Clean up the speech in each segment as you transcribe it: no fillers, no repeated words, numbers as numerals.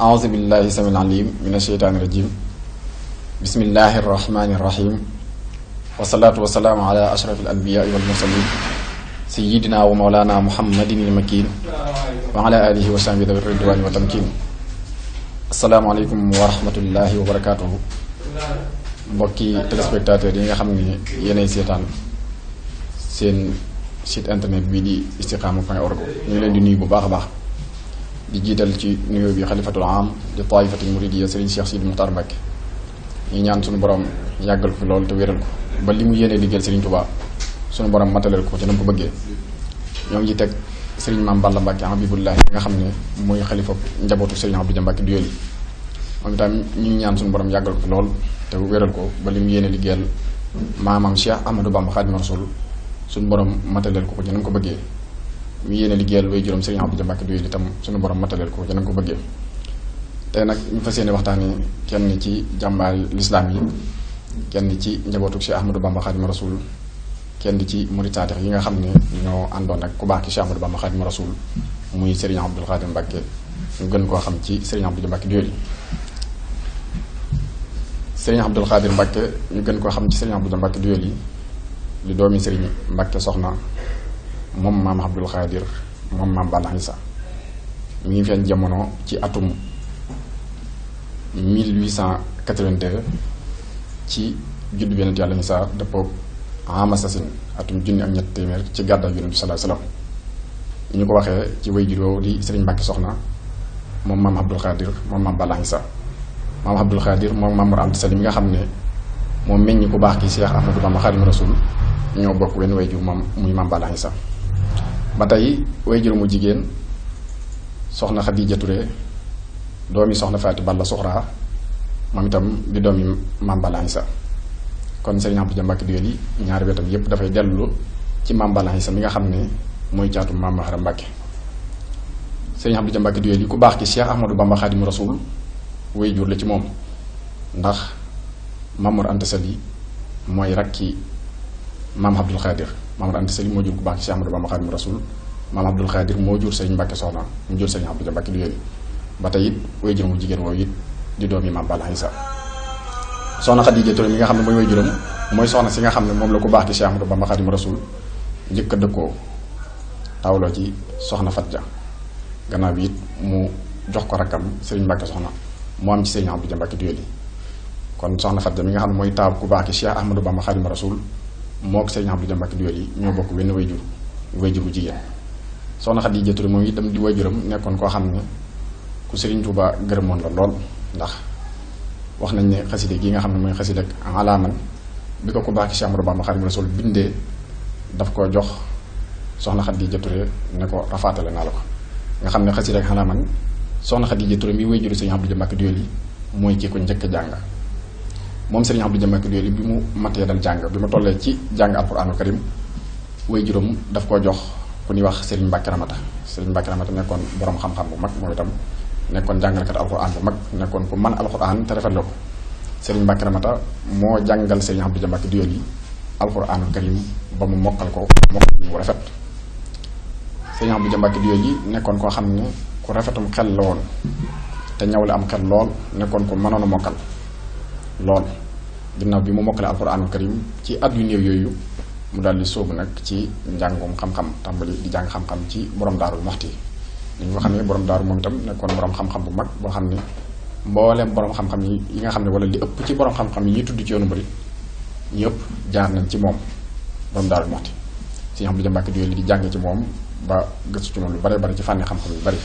أعوذ بالله السميع العليم من الشيطان الرجيم بسم الله الرحمن الرحيم والصلاة والسلام على أشرف الأنبياء والمرسلين سيدنا ومولانا محمد المكين وعلى آله وصحبه ذوي الرضوان والتمكين السلام عليكم ورحمة الله وبركاته mbokki téléspectateurs yi nga xam ne yéenay seetaan seen site internet bii di istikhama.org ñu ngi leen di nuyu bu baax a baax di jiital ci nuyoo bi xalifatul am di taifatul muridiyya Serigne Cheikh Sidi Muxtaar Mbacke ñu ñaan suñu borom yàggal ko fi loolu te wéral ko ba li mu yéenee liggéeyal Serigne Touba suñu borom mataleel ko ci na mu ko bëggee. ñoo ngi teg Serigne Mame Balla Mbacke Habibullahi nga xam ne mooy xalifa njabootu Serigne Abdou Dia Mbacke Doyoly moom itam ñu ngi ñaan suñu borom yàggal ko fi lool te wéral ko ba li mu yéene liggéeyal maamam Cheikh Ahmadou Bamba Khadimou Rassoul suñu borom mataleel ko ci na mu ko bëggee. mu yéene liggéeyal way juróom Serigne Abdou Dia Mbacke Doyoly itam suñu borom mataleel ko ci na mu ko bëggee. tey nag ñu fas yéene waxtaanee kenn ci jàmbaari lislaam yi kenn ci njabootu Cheikh Ahmadou Bamba Khadimou Rassoul kenn ci murid saadix yi nga xam ne ñoo àndoon ak ku baax ki Cheikh Ahmadou Bamba Khadimou Rassoul muy Serigne Abdoul Khadir Mbacke ñu gën koo xam ci Serigne Abdou Dia Mbacke Doyoly. Serigne Abdoul Khadir Mbacke ñu gën koo xam ci Serigne Abdou Dia Mbacke Doyoly li doomi Serigne Mbacke soxna moom maam Abdoul Khadir moom maam Balla Issa mi ngi feeñ jamono ci atum 1882 ci juddu bi Yonent Yàlla Isaa dëppoo ama sasin atum junni ak ñett téeméer ci gàddaay Yonent bi sallallahu alayhi wasallam ñu ko waxee ci way juróom di Serigne Mbacke soxna moom maam Abdoul Khadir moom maam Balla Issa maam Abdoul Khadir moom maam Mor Anta Sali mi nga xam ne moom meññ ku baax ki Cheikh Ahmadou Bamba Khadimou Rassoul ñoo bokk wenn way jur moom muy maam Balla Issa ba tey way jur mu jigéen soxna Khadija Touré doomi soxna Faati Balla Soxra moom itam di doomi maam Balla Issa kon Serigne Abdou Dia Mbacke Doyoly ñaari wetam yépp dafay dellu ci maam Balla Issa mi nga xam ne mooy caatu maam Mahara Mbacke. Serigne Abdou Dia Mbacke Doyoly ku baax ki Cheikh Ahmadou Bamba Khadimou Rassoul way jur la ci moom ndax Maam Mor Anta Sali mooy rakki maam Abdoul Khadir Maam Mor Anta Sali moo jur ku baax ki Cheikh Ahmadou Bamba Khadimou Rassoul maam Abdoul Khadir moo jur Serigne Mbacke soxna mu jur Serigne Abdou Dia Mbacke Doyoly ba tey it way juróom mu jigéen woowu it di doomi maam Balla Issa. soxna Khadija Touré mi nga xam ne mooy way juróom mooy soxna si nga xam ne moom la ku baax ki Cheikh Ahmadou Bamba Khadimou Rassoul njëkk a dëkkoo tawloo ci soxna Fatja gannaaw bi it mu jox ko rakkam Serigne Mbacke soxna mu am ci Serigne Abdou Dia Mbacke Doyoly kon soxna Fatja mi nga xam ne mooy taaw ku baax ki Cheikh Ahmadou Bamba Khadimou Rassoul moo ko Serigne Abdou Dia Mbacke Doyoly ñoo bokk wenn way jur bu jigéen. soxna Khadija Touré moom itam di way juram nekkoon koo xam ne ku Serigne Touba gërëmoon la lool ndax wax nañ ne xaside gi nga xam ne mooy xaside ak alaaman bi ko ku baax ki Cheikh Ahmadou Bamba Khadimou Rassoul bindee daf ko jox soxna Khadija Touré ne ko rafaatale naa la ko nga xam ne xaside ak alaaman soxna Khadija Touré mi way juru Serigne Abdou Dia Mbacke Doyoly mooy kii ko njëkk a jàng moom Serigne Abdou Dia Mbacke Doyoly bi mu matee dal jàng bi mu tollee ci jàng alxuraanul karim way juróom daf koo jox ku ñuy wax Serigne Mbacke Ramata Serigne Mbacke Ramata nekkoon borom xam-xam bu mag moom itam nekkoon jàngalekat alxuraan bu mag nekkoon ku mën alxuraan te rafet la ko Serigne Mbacke Ramata moo jàngal Serigne Abdou Dia Mbacke Doyoly alxuraanul karim ba mu mokkal ko mokkal bu rafet. Serigne Abdou Dia Mbacke Doyoly nekkoon koo xam ne ku rafetum xel la woon te ñaw la am xel lool nekkoon ko mënoon a mokkal lool ginnaaw bi mu mokkale alxuraanul karim ci at yu néew yooyu mu daal di sóobu nag ci njàngum xam-xam tàmbali di jàng xam-xam ci borom Daaru Muxti li nga xam ne borom daaru moom itam nekkoon borom xam-xam bu mag boo xam ne mbooleem borom xam-xam yi nga xam ne wala li ëpp ci borom xam-xam yi ñuy tudd ci yoonu murid ñëpp jaar nañ ci moom borom Daaru Muxti Serigne Abdou Dia Mbacke Doyoly di jàng ci moom ba gëstu ci moom lu bare bari ci fànni xam-xam yu bari.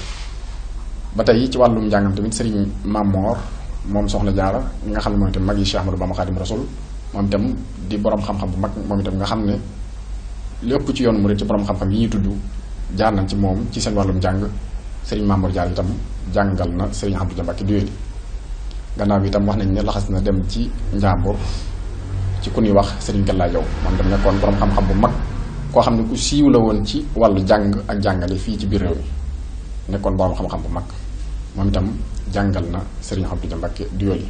ba tey ci wàllum njàngam tamit Serigne Mamor moom soxna Jaara nga xam ne moom itam mag yi Cheikh Ahmadou Bamba Khadimou Rassoul moom itam di borom xam-xam bu mag moom itam nga xam ne lépp ci yoonu murid ci borom xam-xam yi ñuy tudd jaar nañ ci moom ci seen wàllum njàng Serigne Mamor Jaara itam jàngal na Serigne Abdou Dia Mbacke Doyoly gannaaw bi itam wax nañ ne laxas na dem ci njàmbur ci ku ñuy wax Serigne Gallaa Jaw moom itam nekkoon borom xam-xam bu mag koo xam ne ku siiw la woon ci wàllu jàng ak jàngale fii ci biir réew mi nekkoon borom xam-xam bu mag moom itam jàngal na Serigne Abdou Dia Mbacke Doyoly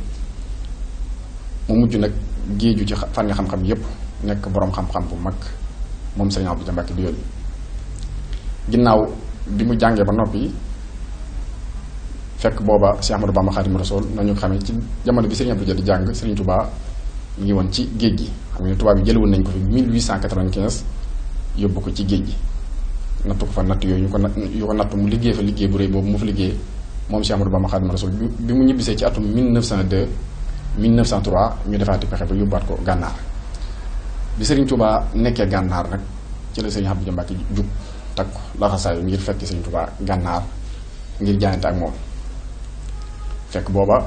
mu mujj nag géeju ci fànni xam-xam yépp nekk borom xam-xam bu mag moom Serigne Abdou Dia Mbacke Doyoly ginnaaw bi mu jàngee ba noppi fekk booba Cheikh Ahmadou Bamba Khadim Rasoul nañu ko xamee ci jamono bi Serigne Abdou Dia di jàng Serigne Touba mi ngi woon ci géej gi xam ne tubaab yi jël woon nañ ko fi 1895 yóbbu ko ci géej gi nattu ko fa natt yooyu yu ko natt mu liggéey fa liggéey bu rëy boobu mu fa liggéey moom Cheikh Ahmadou Bamba Khadim Rasoul bi mu ñibbisee ci atum 1902 1903 ñu defaati pexe ba yóbbaat ko gànnaar bi Serigne Touba nekkee gànnaar nag ci la Serigne Abdou Dia Mbacké jug takk laxasaayu ngir fekk Serigne Touba gànnaar ngir jaayante ak moom fekk booba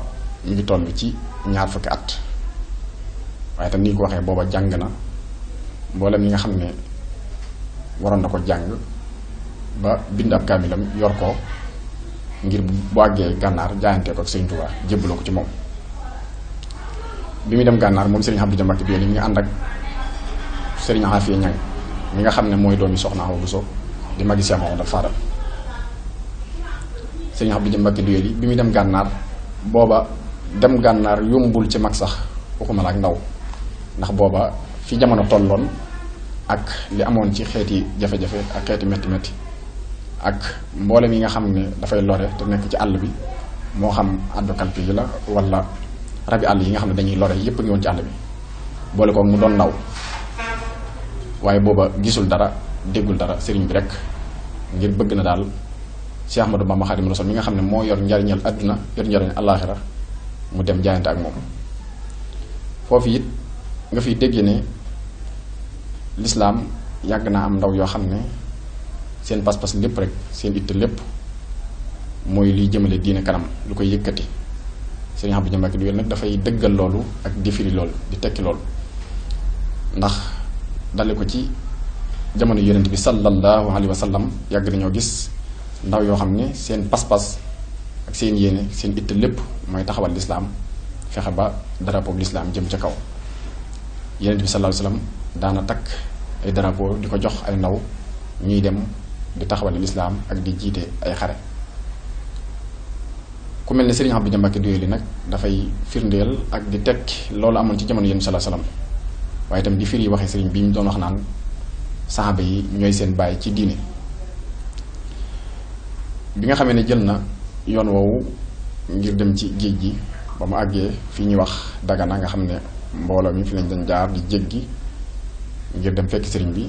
mi ngi toll ci 20 fukki at waaye tam ni ko waxee booba jàng na mboolem li nga xam ne waroon na ko jàng ba bind ab kaamilam yor ko ngir bu àggee gànnaar jaayante ko ak Serigne Touba jébbaloo ko ci moom. bi muy dem gànnaar moom Serigne Abdou Dia Mbacké bi mi ngi ànd ak Serigne Afia Ñang mi nga xam ne mooy doomi Soxna Awa Bousso di magi Cheikh Mamadou Fadal. Serigne Abdou Dia Mbacké bi muy dem gànnaar booba dem gànnaar yombul ci mag sax waxuma la ak ndaw ndax booba fi jamono tolloon ak li amoon ci xeeti jafe-jafe ak xeeti métti ak mboolem yi nga xam ne dafay lore te nekk ci àll bi moo xam addu kalpe yi la wala rabi àll yi nga xam ne dañuy lore yépp ngi woon ci àll bi boole ko mu doon ndaw waaye booba gisul dara déggul dara sëriñ bi rek ngir bëgg na daal Cheikh Ahmadou Bamba Khadim Rasoul mi nga xam ne moo yor njariñal àdduna yor njariñal àllaaxira mu dem jaayante ak moom foofu it nga fiy dégg ne lislaam yàgg naa am ndaw yoo xam ne seen pas-pas lépp rek seen itte lépp mooy liy jëmale diine kanam lu koy yëkkati Serigne Abdou Dia Mbacké nag dafay dëggal loolu ak di firi loolu di tekki loolu ndax dale ko ci jamono yonent bi sallallahu alayhi wa sallam yàgg nañoo gis ndaw yoo xam ne seen pas-pas ak seen yéene seen itte lépp mooy taxawal lislaam fexe ba drapeau lislaam jëm ca kaw yonent bi sallallahu alayhi wa sallam daana takk ay drapeau di ko jox ay ndaw ñuy dem di taxawal lislaam ak di jiite ay xare ku mel ne Serigne Abdou Dia Mbacké li nag dafay firndeel ak di tekki loolu amoon ci jamono yonent bi sallallahu alayhi wa sallam waaye itam di firi waxee Serigne bi ñu doon wax naan saxaaba yi ñooy seen bàyyi ci diine bi nga xamee ne jël na yoon woowu ngir dem ci géej gi ba mu àggee fii ñuy wax Dagana nga xam ne mbooloo mi fi lañ doon jaar di jéggi ngir dem fekk sëriñ bi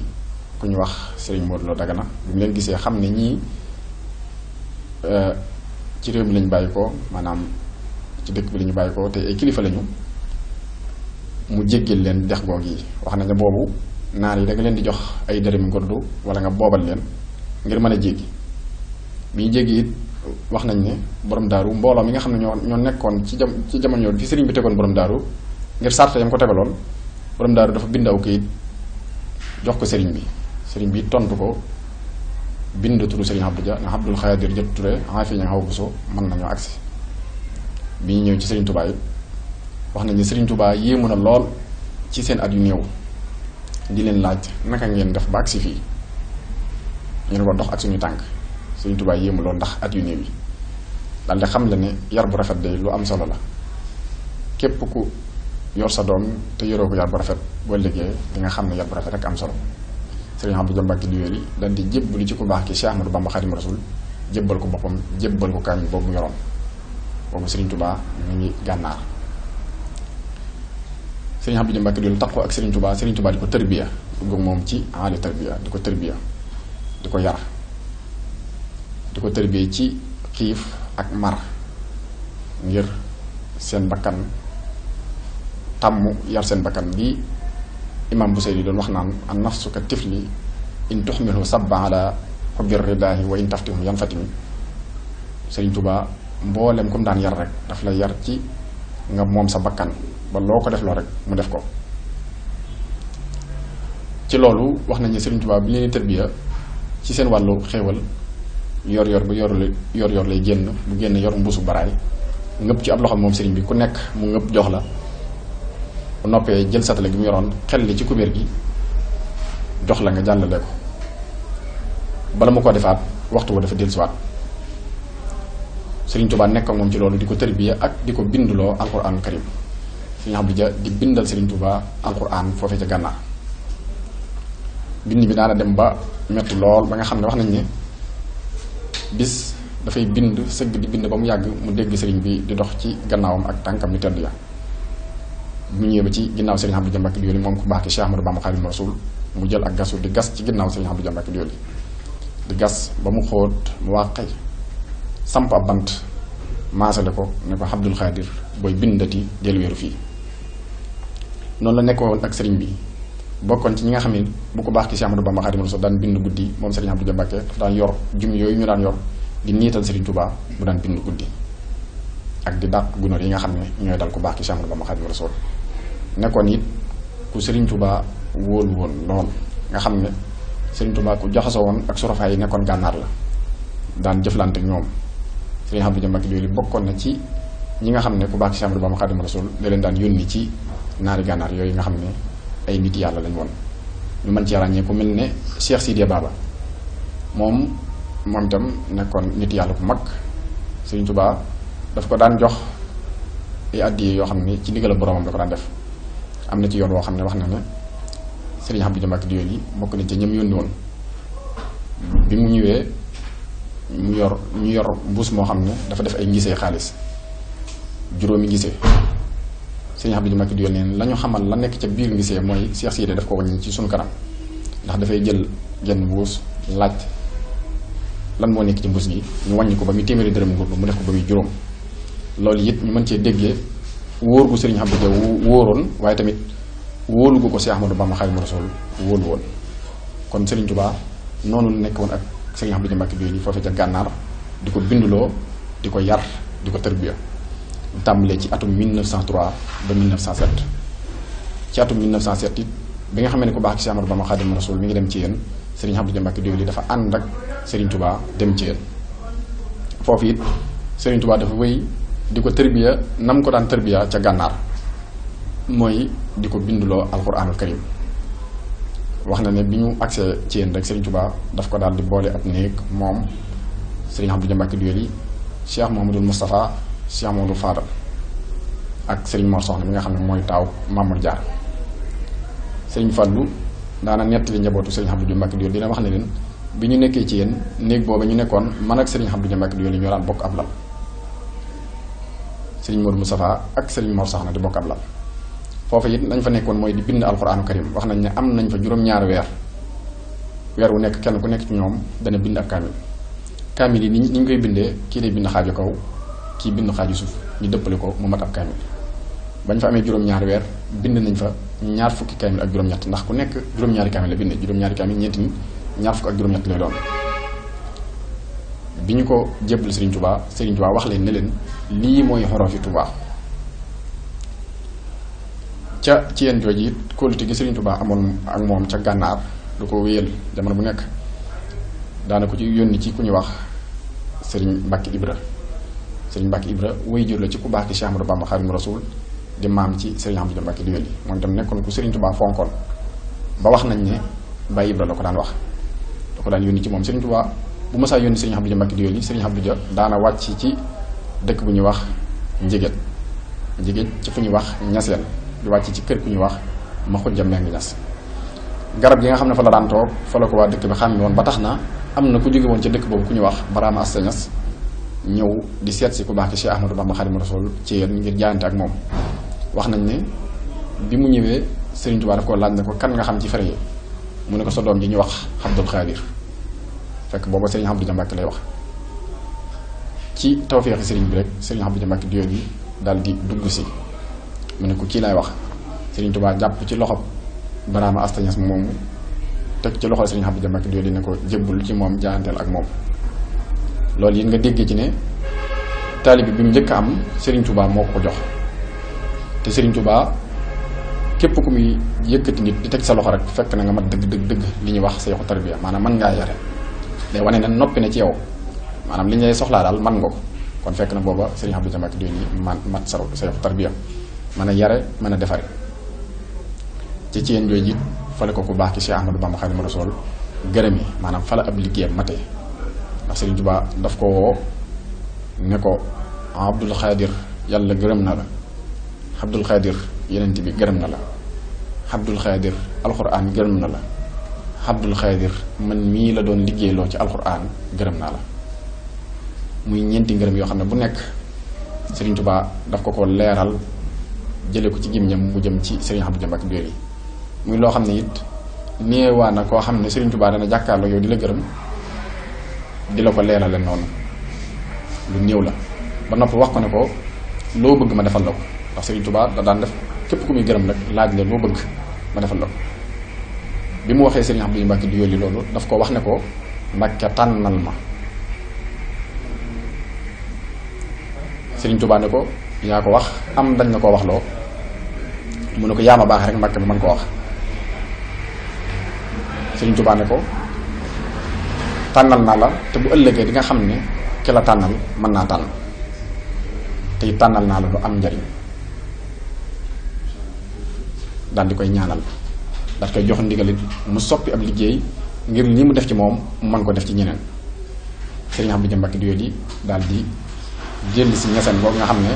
ku ñu wax sëriñ Modou Lo Dagana bi mu leen gisee xam ne ñii ci réew mi lañ bàyyi ko maanaam ci dëkk bi lañu bàyyi ko te ay kilifa lañu mu jéggil leen dex goog yi wax nañ ne boobu naar yi da nga leen di jox ay dërëmi ngordu wala nga boobal leen ngir mën a jéggi bi ñu jéggi it wax nañ ne borom daaru mbooloo mi nga xam ne ñoo nekkoon ci jamono yoon fi sëriñ bi tegoon borom daaru ngir sarte yam ko tegaloon borom daaru dafa bind aw kayit jox ko sëriñ bi tontu ko bind turu sëriñ Abdou Dia na Abdul Xaadir Dia Touré fi ña xaw buso mën nañoo agsi bi ñu ñëw ci sëriñ Touba it wax nañ ne sëriñ Touba yéemu na lool ci seen at yu néew di leen laaj naka ngeen def ba agsi fii ñu ne ko dox ak suñu tànk sëriñ Touba yéemu lool ndax at yu néew yi daal di xam la ne yar bu rafet de lu am solo la képp ku yor sa doom te yoroo ko yar bu rafet boo liggéey di nga xam ne yar bu rafet rek am solo Serigne Abdou Dia Mbacké daal di jébbalu ci ku baax ki Cheikh Ahmadou Bamba Khadim Rasoul jébbal ko boppam jébbal ko kaamil boobu mu yoroon boobu Serigne Touba mi ngi gànnaar Serigne Abdou Dia Mbacké taxoo ak Serigne Touba di ko tërbiya dugg moom ci aali tërbiya di ko tërbiya di ko yar di ko tërbiya ci xiif ak mar ngir seen bakkan tàmm yar seen bakkan bi imam Busayri doon wax naan an nafsu ka tifli in tuxmilu sabba ala xubbir ridaahi wa in taftihu yan fatimi Sëriñ Tuubaa mboolem comme daan yar rek daf lay yar ci nga moom sa bakkan ba loo ko def loo rek mu def ko ci loolu wax nañu Sëriñ Tuubaa bi leen tërbiya ci seen wàllu xéewal yor ba yor lay génn bu génn yor mbuusu baraay ngëpp ci ab loxo moom sëriñ bi ku nekk mu ngëpp jox la bu noppee jël satale gi mu yoroon xel li ci kubéer gi jox la nga jàllale ko bala mu ko defaat waxtu wa dafa dellusiwaat Sëriñ Tuubaa nekk ak moom ci loolu di ko tërbiya ak di ko binduloo alxuraan karim Sëriñ Abdou Dia di bindal Sëriñ Tuubaa alxuraan foofee ca gànnaar bind bi daana dem ba metti lool ba nga xam ne wax nañ ne bis dafay bind sëgg di bind ba mu yàgg mu dégg sëriñ bi di dox ci gannaawam ak tànkam yu tedd ya mu ñëwee ba ci ginnaaw sëriñ Abdou Dia Mbacké Doyoly moom ku baax ki Cheikh Ahmadou Bamba Khadimu Rasul mu jël ak gasu di gas ci ginnaaw sëriñ Abdou Dia Mbacké Doyoly di gas ba mu xóot mu wàqe samp ab bant maasale ko ne ko Abdul Xaadir booy bindati del wéeru fii. noonu la nekkoon ak sëriñ bi bokkoon ci ñi nga xam ne bu ko baax ki Cheikh Ahmadou Bamba Khadimu Rasul daan bind guddi moom sëriñ Abdou Dia Mbacké dafa daan yor jum yooyu ñu daan yor di niital sëriñ Touba mu daan bind guddi ak di dàq gunóor yi nga xam ne ñooy dal ku baax ki Cheikh Ahmadou Bamba Khadimu Rasul nekkoon it ku sëriñ Touba wóolu woon lool nga xam ne sëriñ Touba ku jaxasoo woon ak surafaay yi nekkoon gànnaar la daan jëflante ak ñoom sëriñ Abdou Dia Mbacké Doyoly bokkoon na ci ñi nga xam ne ku baax ki Cheikh Ahmadou Bamba Khadimu Rasul da leen daan yónni ci naari gànnaar yooyu nga xam ne ay nit yàlla lañ woon ñu mën ci ràññee ku mel ne Cheikh Sidiya Baba moom itam nekkoon nit yàlla ku mag sëriñ Touba daf ko daan jox ay addiye yoo xam ne ci ndigal boromam da ko daan def am na ci yoon woo xam ne wax na ne sëriñ Abdou Dia Mbacké Doyoly bokk na ci ñëm yónni woon bi mu ñëwee ñu yor mbuus moo xam ne dafa def ay ngisee xaalis juróomi ngisee sëriñ Abdou Dia Mbacké Doyoly neen la ñu xamal la nekk ca biir ngisee mooy Cheikh Sidiya daf ko wàññi ci sunu kanam ndax dafay jël genn mbuus laaj lan moo nekk ci mbuus gi ñu wàññi ko ba muy téeméeri dërëm nguur mu def ko ba muy juróom loolu it ñu mën cee déggee wóor gu sëriñ Abdou Dia wóoroon waaye tamit wóolu gu ko Cheikh Ahmadou Bamba Khadimu Rasul wóolu woon kon sëriñ Touba noonu la nekk woon ak sëriñ Abdou Dia Mbacké Doyoly foofee ca gànnaar di ko binduloo di ko yar di ko tërbiya tàmbalee ci atum 1903 ba 1907 ci atum 1907 it bi nga xam ne ku baax ki Cheikh Ahmadou Bamba Khadimu Rasul mi ngi dem ci yéen sëriñ Abdou Dia Mbacké Doyoly dafa ànd ak sëriñ Touba dem ci yéen foofu it sëriñ Touba dafa wéy di ko tërbiya nam ko daan tërbiya ca gànnaar mooy di ko binduloo alquranul karim wax na ne bi ñu agsee ci yéen rek sëriñ Touba daf ko daal di boole ab néeg moom sëriñ Abdou Dia Mbacké Doyoly Cheikh Mouhamadoul Moustapha Cheikh Mamadou Fadal ak sëriñ Mor Soxna mi nga xam ne mooy taaw Mamour Diar sëriñ Fallou daana nettali njabootu sëriñ Abdou Dia Mbacké Doyoly dina wax ne leen bi ñu nekkee ci yéen néeg boobu ñu nekkoon man ak sëriñ Abdou Dia Mbacké Doyoly ñoo daan bokk ab lal sëriñ Modou Moustapha ak sëriñ Mor Soxna di bokk ab lal foofu it lañ fa nekkoon mooy di bind alquranu karim wax nañ ne am nañ fa juróom-ñaari weer wu nekk kenn ku nekk ci ñoom dana bind ak kaamil yi ni ñu koy bindee kii day bind xaaju kaw kii bind xaaju suuf ñu dëppale ko mu mat ab kaamil bañ fa amee juróom-ñaari weer bind nañ fa ñaar fukki kaamil ak juróom-ñett ndax ku nekk juróom-ñaari kaamil la bindee juróom-ñaari kaamil ñeenti nit ñaar fukk ak juróom-ñett lay doon bi ñu ko jébbal Serigne Touba wax leen ne leen lii mooy xorofi Touba ca ci yéen jooju it kóolute gi Serigne Touba amoon ak moom ca gànnaar du ko wéyal jamono bu nekk daana ko ci yónni ci ku ñuy wax Serigne Mbacké Ibra way jur la ci ku baax ki Cheikh Ahmadou Bamba Khadimu Rasul di maam ci Serigne Abdou Dia Mbacké Doyoly moom itam nekkoon ku Serigne Touba fonkoon ba wax nañ ne Baye Ibra la ko daan wax da ko daan yónni ci moom Serigne Touba bu mësaa yónni Serigne Abdou Dia Mbacké Doyoly Serigne Abdou Dia daana wàcc ci dëkk bu ñuy wax njigéet ci fu ñuy wax ñaseen di wàcc ci kër ku ñuy wax ma xujja Mbeng Ñas garab gi nga xam ne fa la daan toog fa la ko waa dëkk bi xam ne woon ba tax na am na ku jóge woon ca dëkk boobu ku ñuy wax Baraama Asta Ñas ñëw di seet si ku baax ki Cheikh Ahmadou Bamba Khadimu Rasul ci yéen ngir jaayante ak moom wax nañ ne bi mu ñëwee Serigne Touba daf ko laaj ne ko kan nga xam ci fere yi mu ne ko sa doom ji ñu wax Abdul Xaadir fekk booba Serigne Abdou Dia Mbacké lay wax ci tawfeexi Serigne bi rek Serigne Abdou Dia Mbacké Doyoly daal di dugg si mu ne ko kii lay wax Serigne Touba jàpp ci loxo Baraama Asta Ñas moomu teg ci loxo Serigne Abdou Dia Mbacké Doyoly ne ko jébbul ci moom jaayanteel ak moom loolu it nga déggee ci ne taalibi bi mu njëkk a am Serigne Touba moo ko jox te Serigne Touba képp ku muy yëkkati nit di teg sa loxo rek fekk na nga mat dëgg li ñuy wax seexu tarbiya maanaam mën ngaa yare day wane ne noppi na ci yow maanaam li ñu lay soxlaa daal man nga ko kon fekk na booba Serigne Abdou Dia Mbacké Doyoly mat seexu tarbiya mën a yare mën a defare ci yéen jooju it fale ko ku baax ki Cheikh Ahmadou Bamba Khadimu Rasul gërëm yi maanaam fala ab liggéeyam mate ndax Serigne Touba daf ko woo ne ko Abdul Xaadir yàlla gërëm na la Abdul Xaadir yenent bi gërëm na la Abdul Xaadir alxuraan gërëm na la Abdul Xaadir man mii la doon liggéeyloo ci alxuraan gërëm naa la muy ñeenti ngërëm yoo xam ne bu nekk Serigne Touba daf ko leeral jële ko ci gémmiñam mu jëm ci Serigne Abdou Mbacke Doyoly muy loo xam ne it néewaa na koo xam ne Serigne Touba dana jàkkaarloo yow di la gërëm di la ko leerale noonu lu néew la ba noppi wax ko ne ko loo bëgg ma defal la ko ndax Serigne Touba da daan def képp ku muy gërëm rek laaj la loo bëgg ma defal la ko bi mu waxee Serigne Abdou Mbacke Doyoly loolu daf ko wax ne ko Mbacke tànnal ma Serigne Touba ne ko yaa ko wax am dañ na koo wax loo mu ne ko yaa ma baax rek Mbacke ba mën koo wax Serigne Touba ne ko tànnal naa la te bu ëllëgee di nga xam ne ki la tànnal mën naa tànn te it tànnal naa la lu am njariñ daal di koy ñaanal daal koy jox ndigalit mu soppi ab liggéey ngir li mu def ci moom mu mën ko def ci ñeneen Serigne Abdou Mbacke Doyoly daal di jël si ñeseen boobu nga xam ne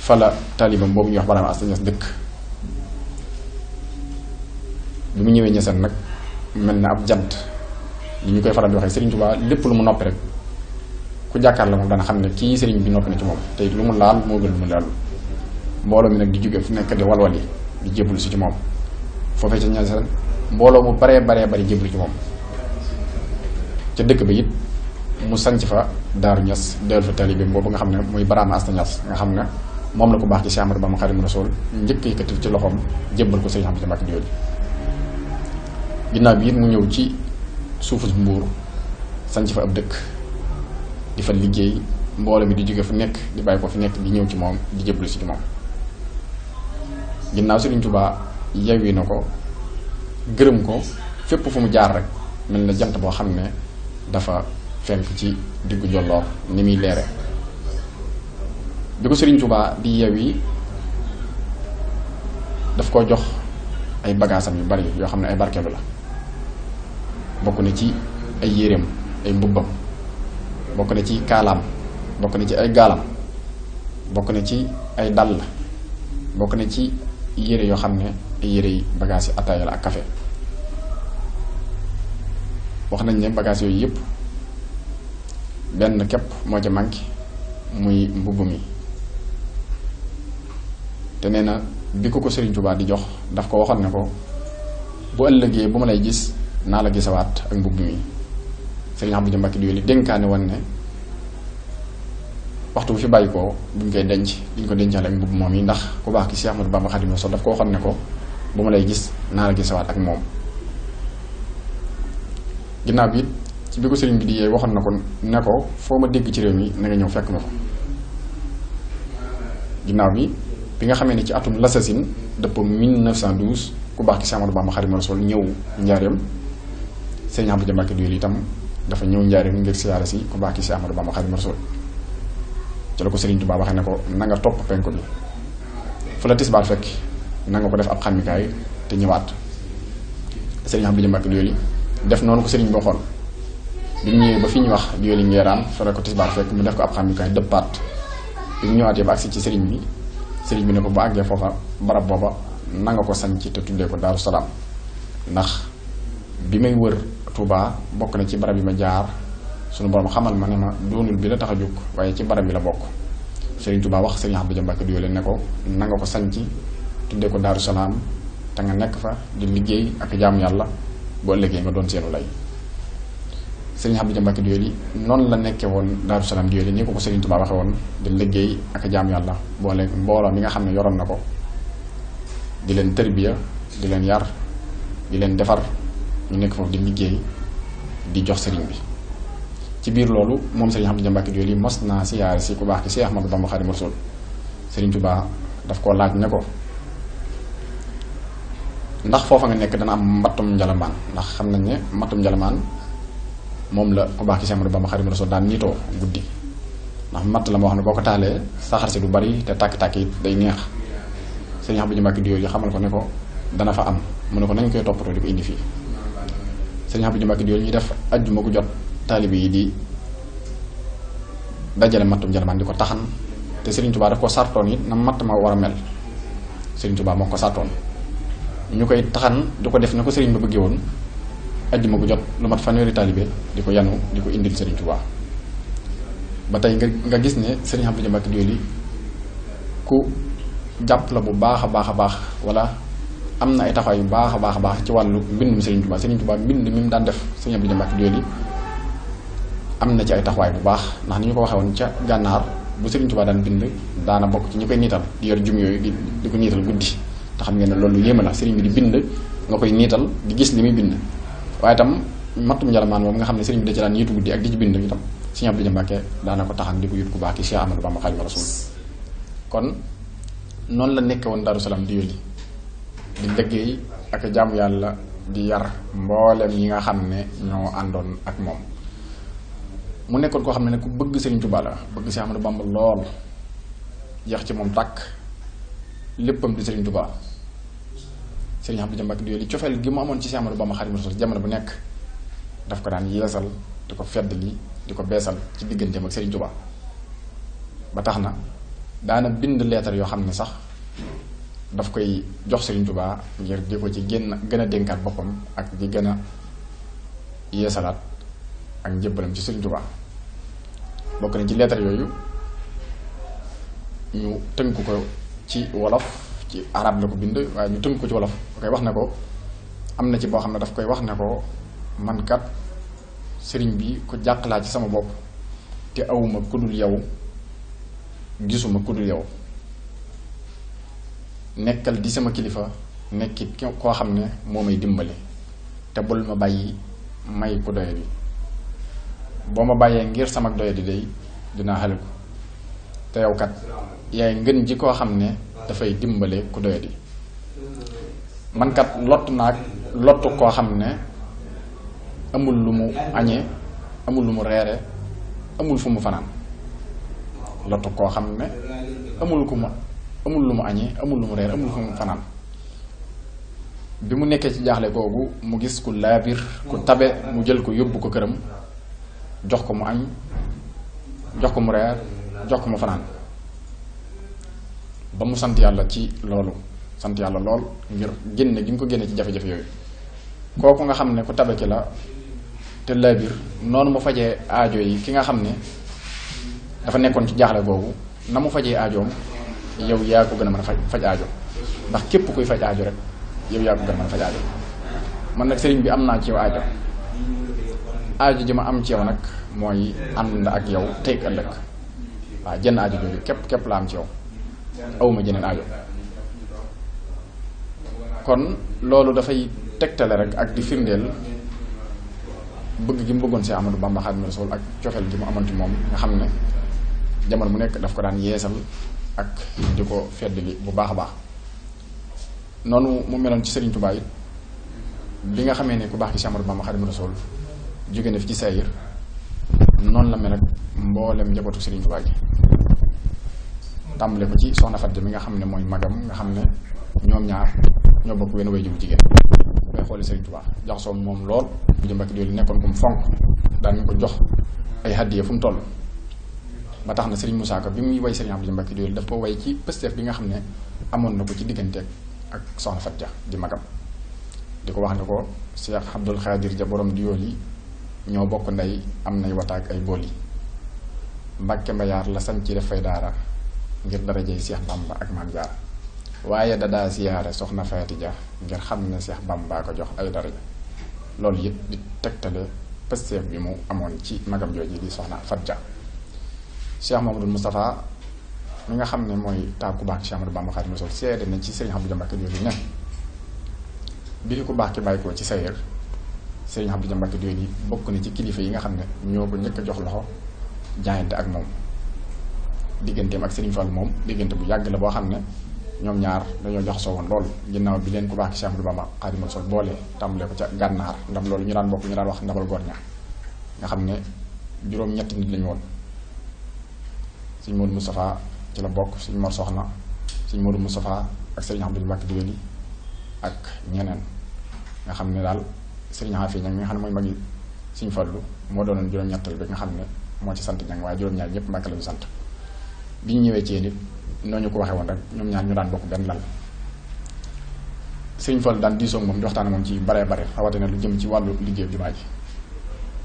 fa la taalibam boobu ñuy wax Barham Asta Niass dëkk bi mu ñëwee ñeseen nag mel na ab jant li ñu koy faral di waxee Serigne Touba lépp lu mu noppi rek ku jàkkaar la moom dana xam ne kii Serigne bi noppi na ci moom te lu mu laal moo gën lu mu laalul mbooloo mi nag di jóge fu nekk di walwali di jébbalu si ci moom foofee ca ñeseen mbooloo mu baree bari jébbalu ci moom ca dëkk ba it mu sanc fa Daaru Niass dellu fa taalibeem boobu nga xam ne muy Barham Asta Niass nga xam ne moom la ko baax ci Cheikh Ahmadou Bamba Khadimu Rasuul njëkk yëkkati ci loxoom jébbal ko Serigne Abdou Mbacke Doyoly ginnaaw bi it mu ñëw ci suufu Mbuur sanc fa ab dëkk di fa liggéey mbooloo mi di jóge fu nekk di bàyyi ko fi nekk di ñëw ci moom di jébbalu si ci moom ginnaaw Serigne Touba yewwi na ko gërëm ko fépp fu mu jaar rek mel na jant boo xam ne dafa fenk ci diggu jolloor ni muy leere bi ko Serigne Touba di yewwi daf koo jox ay bagaasam yu bari yoo xam ne ay barkeelu la bokk na ci ay yéreem ay mbubbam bokk na ci kaalaam bokk na ci ay gaalam bokk na ci ay dàll bokk na ci yére yoo xam ne ay yére yi bagaas yi ataaya la ak café wax nañ ne bagaas yooyu yëpp benn képp moo ca manqué muy mbubb mi te nee na bi ko Serigne Touba di jox daf ko waxoon ne ko bu ëllëgee bu ma lay gis naa la gisawaat ak mbubb mi Serigne Abdou Mbacke Doyoly dénkaane woon ne waxtu bu fi bàyyi ko buñ koy denc duñ ko dencaale ak mbubb moom yi ndax ku baax ki Cheikh Ahmadou Bamba Khadimu Rasuul daf ko waxoon ne ko bu ma lay gis naa la gisawaat ak moom ginnaaw bi ci bi ko Serigne bi di yee waxoon na ko ne ko foo ma dégg ci réew mi na nga ñëw fekk ma fa ginnaaw bi nga xamee ne ci atum Lassasin dëpp 1912 ku baax ki Cheikh Ahmadou Bamba Khadimu Rasuul ñëw njaareem Serigne Abdou Mbacke Doyoly itam dafa ñëw njaareem ngir siyaare si ku baax ki Cheikh Ahmadou Bamba Khadimu Rasuul ci la ko Serigne Touba waxee ne ko na nga topp penku bi fu la tisbaar fekk na nga ko def ab xàmmikaay te ñëwaat Serigne Abdou Mbacke Doyoly def noonu ko Serigne boo xool bi mu ñëwee ba fi ñu wax Doyoly Ngeeraan fa la ko tisbaar fekk mu def ko ab xàmmikaay dëppaat bi mu ñëwaatee ba agsi ci Serigne bi ne ko bu àggee foofa barab booba na nga ko sanc te tuddee ko Daaru Salaam ndax bi may wër Touba bokk na ci barab yi ma jaar sunu borom xamal ma ne ma doonul bi la tax a jóg waaye ci barab bi la bokk Serigne Touba wax Serigne Abdou Mbacke Doyoly ne ko na nga ko sanc tuddee ko Daaru Salaam te nga nekk fa di liggéey ak jaamu yàlla boo ëllëgee nga doon seenu lay Serigne Abdou Mbacke Doyoly noonu la nekkee woon Daaru Salaam Doyoly ni ko Serigne Touba waxe woon di liggéey ak jaamu yàlla boole mbooloo mi nga xam ne yoroon na ko di leen tërbiya di leen yar di leen defar ñu nekk foofu di liggéey di jox Serigne bi ci biir loolu moom Serigne Abdou Mbacke Doyoly mos naa siyaare si ku baax ki Cheikh Ahmadou Bamba Khadimu Rasuul Serigne Touba daf koo laaj ne ko ndax foofa nga nekk dana am mbattum njalamaan ndax xam nañ ne mbattum njalamaan moom la ku baax ki Cheikh Ahmadou Bamba Khadimu Rasuul daan niitoo guddi ndax matt la moo xam ne boo ko taalee saxar si du bari te tàkk-tàkk it day neex Serigne Abdou Mbacke Doyoly xamal ko ne ko dana fa am mu ne ko nañ koy toppatoo di ko indi fii Serigne Abdou Mbacke Doyoly ñu def ajjuma ku jot taalibe yi di dajale mattum njalamaan di ko taxan te Serigne Touba daf ko sartoon it na matt ma war a mel Serigne Touba moo ko sartoon ñu koy taxan di ko def na ko Serigne ba bëggee woon ajjuma gu jot lu mat fanweeri taalibe di ko yanu di ko indil Serigne Touba ba tey nga gis ne Serigne Abdou Mbacke Doly ku jàpp la bu baax a baax a baax wala am na ay taxawaay yu baax a baax a baax ci wàllu mbindum Serigne Touba mbind mi mu daan def Serigne Abdou Mbacke Doly am na ci ay taxawaay bu baax ndax ni ñu ko waxee woon ca gànnaar bu Serigne Touba daan bind daana bokk ci ñi koy niital di yor jum yooyu di ko niital guddi te xam ngeen ne loolu yéeme na Serigne bi di bind nga koy niital di gis li muy bind waaye itam mattum njalamaan moom nga xam ne Serigne bi da ci daan yiitu guddi ak di ci bind itam Serigne Abdou Mbacke daana ko taxan di ko yut ku baax ki Cheikh Ahmadou Bamba Khadimu Rasul kon noonu la nekke woon Daaru Salaam di yóli di liggéey ak jaamu yàlla di yar mboolem yi nga xam ne ñoo àndoon ak moom mu nekkoon koo xam ne ku bëgg Serigne Touba la bëgg Cheikh Ahmadou Bamba lool jeex ci moom tàkk léppam di Serigne Touba Serigne Abdou Mbacke Doly cofeel gi mu amoon ci Cheikh Ahmadou Bamba Khadimu Rasul jamono bu nekk daf ko daan yeesal di ko feddali di ko beesal ci digganteem ak Serigne Touba ba tax na daana bind leetar yoo xam ne sax daf koy jox Serigne Touba ngir di ko ci gën a dénkaat boppam ak di gën a yeesalaat ak njëbbalam ci Serigne Touba bokk na ci leetar yooyu ñu tënk ko ci wolof ci arab la ko bind waaye ñu tënk ko ci wolof da koy wax ne ko am na ci boo xam ne daf koy wax ne ko man kat sëriñ bi ku jàq laa ci sama bopp te awuma kudul yow gisuma kudul yow nekkal di sama kilifa nekkit koo xam ne moo may dimbali te bul ma bàyyi may ku doye bi boo ma bàyyee ngir sama doye di day dinaa xale ko te yow kat yaay ngën ji koo xam ne dafay dimbale ku doye di man kat lott naag lottu koo xam ne amul lu mu añee amul lu mu reere amul fu mu fanaan lottu koo xam ne amul lu mu añee amul lu mu reere amul fu mu fanaan bi mu nekkee ci jaaxle googu mu gis ku laabir ku tabe mu jël ko yóbbu ko këram jox ko mu añ jox ko mu reer jox ko mu fanaan ba mu sant yàlla ci loolu sant yàlla lool ngir génne gi nga ko génne ci jafe-jafe yooyu kooku nga xam ne ku tabe ki la te laabir noonu mu fajee aajo yi ki nga xam ne dafa nekkoon ci jaaxle googu na mu fajee aajoom yow yaa ko gën a mën a faj aajo ndax képp kuy faj aajo rek yow yaa ko gën a mën a faj aajo man nag sëriñ bi am naa ci yow aajo ji ma am ci yow nag mooy ànd ak yow tey ëllëg waaw jenn aajo jooju képp la am ci yow awuma jeneen aajo kon loolu dafay tegtale rek ak di firndeel bëgg gi mu bëggoon Cheikh Ahmadou Bamba Khadimu Rasul ak cofeel gi mu amoon ci moom nga xam ne jamono mu nekk daf ko daan yeesal ak di ko feddali bu baax a baax noonu mu meloon ci Serigne Touba it bi nga xamee ne ku baax ki Cheikh Ahmadou Bamba Khadimu Rasul jóge na fi ci sayir noonu la mel ak mboolem njabootu Serigne Touba gi tàmbale ko ci soxna Fatou mi nga xam ne mooy magam nga xam ne ñoom ñaar ñoo bokk wenn way ju bu jigéen bay xooli Serigne Touba jaxasoo moom lool bu Mbacke Doly nekkoon ko mu fonk daan ko jox ay hadiya fu mu toll ba tax na Serigne Moussa Ka bi muy way Serigne Abdou Mbacke Doly daf ko way ci pësteef bi nga xam ne amoon na ko ci digganteeg ak soxna Fatou Dia di magam di ko wax ne ko Cheikh Abdoul Khadir ja borom di yool yi ñoo bokk ndey am nay wataak ay bool yi Mbacke Mbayaar la sañ ci def fay daara ngir darajey Cheikh Bamba ak Maam Jaara waaye dadaa siyaare soxna Faati Ja ngir xam ne Cheikh Bamba ko jox ay daraja loolu it di tegtale pësteef bi mu amoon ci magam jooji di soxna Fat Ja Cheikh Mamadou Moustapha mi nga xam ne mooy taal ku baax ki Cheikh Ahmadou Bamba Khadimu Rasul seede na ci Serigne Abdou Mbacke Doly ne bi fi ku baax ki bàyyi ko ci sayir Serigne Abdou Mbacke Doly bokk na ci kilifa yi nga xam ne ñoo ko njëkk a jox loxo jaayante ak moom digganteem ak Serigne Fall moom diggante bu yàgg la boo xam ne ñoom ñaar dañoo jaxasoo woon lool ginnaaw bi leen ku baax ki Cheikh Ahmadou Bamba Khadimu Rasul boole tàmbale ko ca gànnaar ndam loolu ñu daan bokk ñu daan wax ndabal góor ña nga xam ne juróom-ñetti nit lañu woon Serigne Modou Moustapha ci la bokk Serigne Mor Soxna Serigne Modou Moustapha ak Serigne Abdou Mbacke Doly ak ñeneen nga xam ne daal Serigne Afi ñang mi nga xam ne mooy magi Serigne Fallu moo doonoon juróom-ñettal bi nga xam ne moo ci sant ñang waaye juróom-ñaar ñëpp Mbacke lañu sant bi ñu ñëwee ci yéen it noonu ñu ko waxee woon rek ñoom ñaar ñu daan bokk benn lal Serigne Fallu daan diisoo moom di waxtaan moom ci baree bare rawatina lu jëm ci wàllu liggéey jumaa ji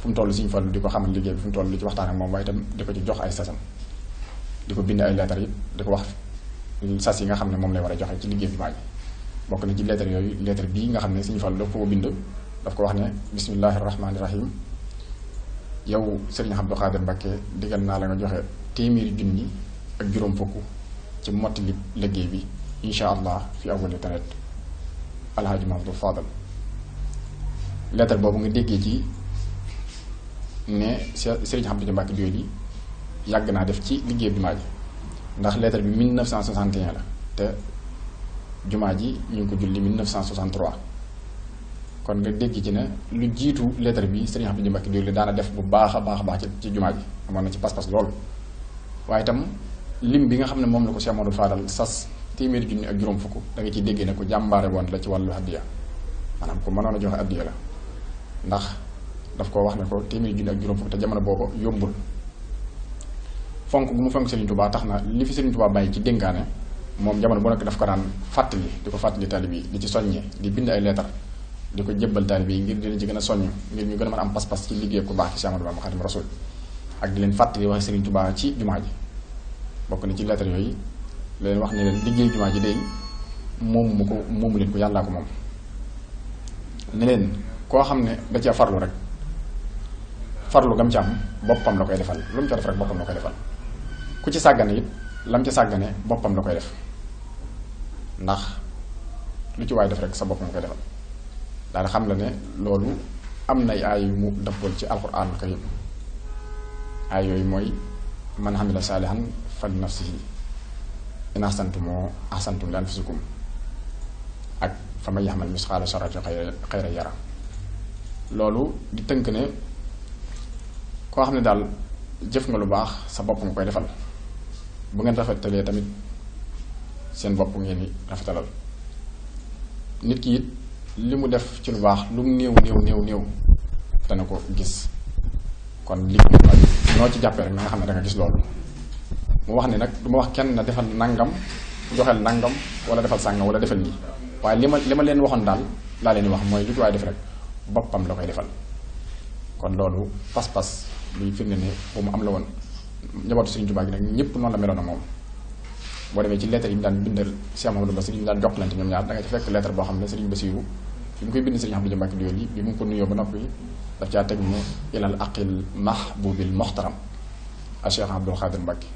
fu mu toll Sëriñ Fallu di ko xamal liggéey bi fu mu toll di ci waxtaan ak moom waaye itam di ko ci jox ay sasam di ko bind ay lettre yi di ko wax sas yi nga xam ne moom lay war a joxe ci liggéey jumaa ji bokk na ci lettre yooyu lettre bii nga xam ne Sëriñ Fallu daf ko bind daf ko wax ne bismillahi rahmaani rahim yow Sëriñ Abdou Khadir Mbacké digal naa la nga joxe téeméeri junni ak juróom fukk ci mottali liggéey bi insha allah fi awwali taret alhaaji Mamadou Fadal lettre boobu nga déggee ci ne Sëriñ Abdou Mbacké Dooli yàgg naa def ci liggéey jumaa ji ndax lettre bi 1961 la te jumaa ji ñu ngi ko julli 1963 kon nga dégg ci ne lu jiitu lettre bi Sëriñ Abdou Mbacké Dooli daana def bu baax a baax ci jumaa ji amoon na ci pas-pas lool waaye itam lim bi nga xam ne moom la ko Cheikh Amadou Fadal sas téeméeri junni ak juróom fukk da nga ciy déggee ne ko jàmbaare woon la ci wàllu addiya maanaam ku mënoon a joxe addiya la ndax daf ko wax ne ko téeméeri junni ak juróom fukk te jamono boobu yombul fonk bu mu fonk Serigne Touba tax na li fi Serigne Touba bàyyi ci dénkaane moom jamono bu nekk daf ko daan fàttali di ko fàttali taalib yi di ci soññee di bind ay leetar di ko jébbal taalib yi ngir di leen ci gën a soññ ngir ñu gën a mën a am pas-pas ci liggéey ku baax ci Cheikh Ahmadou Bamba Khadimu Rasul ak di leen fàttali waxe Serigne Touba ci jumaa ji bokk na ci leetar yooyu leen wax ne leen liggéey jumaa ji day moomu leen ko yàllaa ko moom ne leen koo xam ne da cee farlu rek farlu gam ci am boppam la koy defal lu mu ca def rek boppam la koy defal ku ci sàggane it lam ci sàggane boppam la koy def ndax lu ci waay def rek sa boppam la koy defal daal xam la ne loolu am nay aay yu mu dëppool ci alxuraanul karim aay yooyu mooy man hamila saalihan fali nafsihi in ahsantum ahsantum li anfusikum ak fa man yaxmal misqaala sarratin xayran yara loolu di tënk ne koo xam ne daal jëf nga lu baax sa bopp nga koy defal bu ngeen rafetalee tamit seen bopp ngeen di rafetalal nit ki it li mu def ci lu baax lu mu néew dana ko gis kon li noo ci jàppee rek na nga xam ne da nga gis loolu mu wax ne nag du ma wax kenn na defal nangam joxel nangam wala defal sàngam wala defal lii waaye li ma leen waxoon daal laa leen di wax mooy lu ci waay def rek boppam la koy defal kon loolu pas-pas luy firnde ne bu mu am la woon njabootu Serigne Touba gi nag ñëpp noonu la meloon na moom boo demee ci lettre yi ñu daan bindal Cheikh Mamadou Bassirou yi ñu daan jokkalante ñoom ñaar da nga ci fekk lettre boo xam ne Serigne Bassirou bi mu koy bind Serigne Abdou Mbacké Dooli bi mu ko nuyoo ba noppi daf caa teg ne ilal aqil mahbubil muhtaram a Cheikh Abdou Khadir Mbacké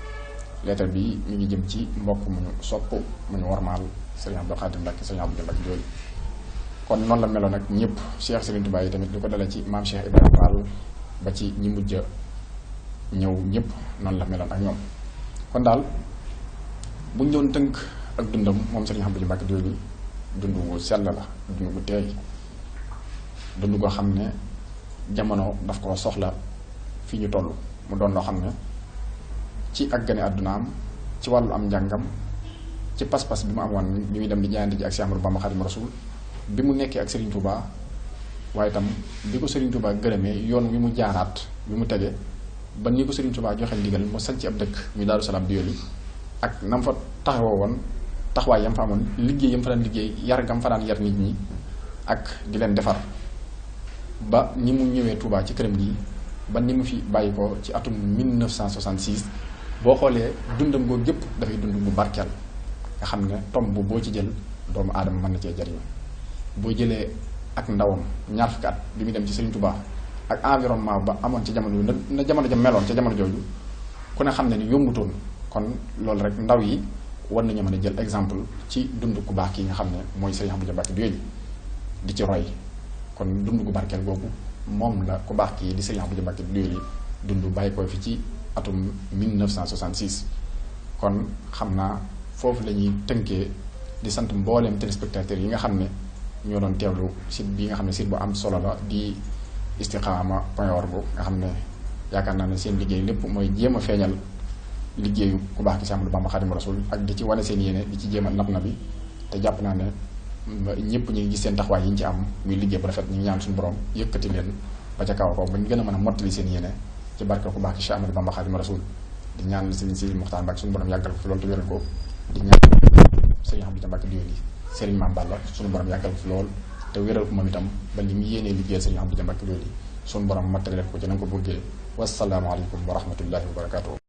lettre bi mi ngi jëm ci mbokk mu ñu sopp mu ñu warmaal Serigne Abdou Khadir Mbacké Serigne Abdou Mbacké Dooli kon noonu la meloon nag ñëpp Cheikh Serigne Touba yi tamit li ko dalee ci maam Cheikh Ibrahima Fall ba ci ñi mujj ñëw ñëpp noonu la meloon ak ñoom kon daal bu ñu doon tënk ak dundam moom Serigne Abdou Mbacké Dooli dund gu sell la dund gu teey dund goo xam ne jamono daf ko soxla fi ñu toll mu doon loo xam ne ci ak gane àddunaam ci wàllu am njàngam ci pas-pas bi mu amoon bi muy dem di jaayante ji ak Cheikh Ahmadou Bamba Khadimu Rasul bi mu nekkee ak Serigne Touba waaye itam bi ko Serigne Touba gërëmee yoon wi mu jaaraat bi mu tege ba ni ko Serigne Touba joxe ndigal mu sañ ci ab dëkk ñu Daaru Salaam Dooli ak nam fa taxawoo woon taxawaay yam fa amoon liggéey yam fa daan liggéey yar gam fa daan yar nit ñi ak di leen defar ba ni mu ñëwee Touba ci këram gi ba ni mu fi bàyyi ko ci atum 1966 boo xoolee dundam goo gépp dafay dund bu barkeel nga xam ne tomb boo ci jël doomu aadama mën na cee jariñu boo jëlee ak ndawam ñaar fukki at bi muy dem ci Serigne Touba ak environnement ba amoon ci jamono na jamono ja meloon ca jamono jooju ku ne xam ne ni yombutoon kon loolu rek ndaw yi war nañu mën a jël exemple ci dund ku baax kii nga xam ne mooy Serigne Abdou Mbacké Dooli di ci roy kon dund gu barkeel googu moom la ku baax kii di Serigne Abdou Mbacké Dooli dund bàyyi ko fi ci atum 1966 kon xam naa foofu la ñuy tënkee di sant mbooleem téléspectateurs yi nga xam ne ñoo doon teewlu site bi nga xam ne site bu am solo la di istikhama.org nga xam ne yaakaar naa ne seen liggéey lépp mooy jéem a feeñal liggéeyu ku baax ki Cheikh Ahmadou Bamba Khadimu Rasul ak di ci wane seen yéene di ci jéem a nab na bi te jàpp naa ne ñëpp ñu ngi gis seen taxawaay yi ñu ci am muy liggéey bu rafet ñu ngi ñaan suñu borom yëkkati leen ba ca kaw a kaw ba ñu gën a mën a mottali seen yéene ci barke ku baax ki Cheikh Ahmadou Bamba Khadimu Rasul di ñaan Serigne Sidi Mokhtar Mbacké suñu borom yàggal ko fi loolu te wéral ko di ñaan Serigne Abdou Mbacké Dooli Serigne Mame Balla suñu borom yàggal ko fi lool te wéral ko moom itam ba li mu yéenee liggéeyal Serigne Abdou Mbacké Dooli suñu borom mattali leen ko ci na nga ko bëggee. wassalaamu aleykum wa rahmatullahi wa barakatuhu